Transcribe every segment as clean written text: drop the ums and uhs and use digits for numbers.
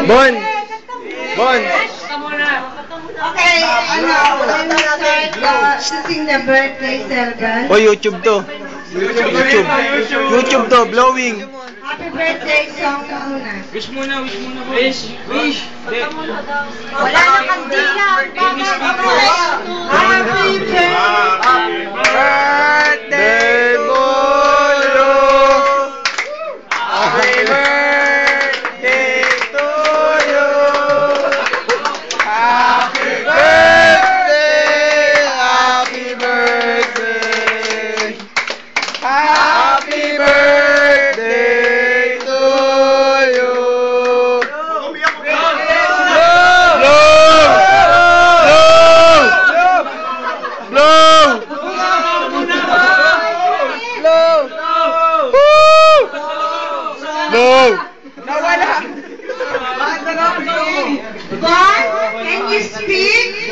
Bon! Bon! Okay, to sing the birthday celebrant. Oh, YouTube to. YouTube to, blowing. Happy birthday song ka muna. Wish muna. Wish. Wala na kandila. Happy Birthday, Bolo! Happy birthday to you! Happy birthday! Happy birthday! Happy birthday to you! Nawala. Bon, can you speak?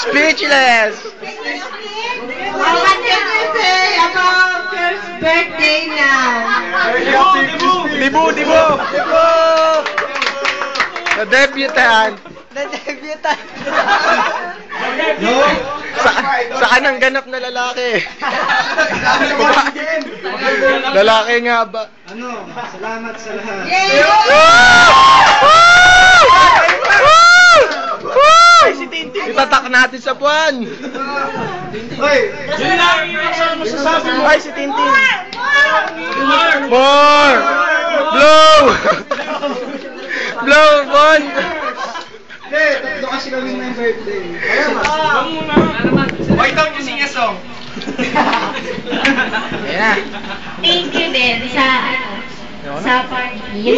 Speechless! What can you say about your birthday now? Dibu! Na-debutan! Saan ang ganap na lalaki? Lalaki nga ba? Salamat sa lahat. Si Tintin! Itatak natin sa buwan! Hoy! Yun lang yung masasabi mo. Ay, si Tintin! More! Blow! Blow, Bon! Hindi, tatlo kasi kami ng birthday. Why don't you sing a song? Ayan na. Thank you din sa party.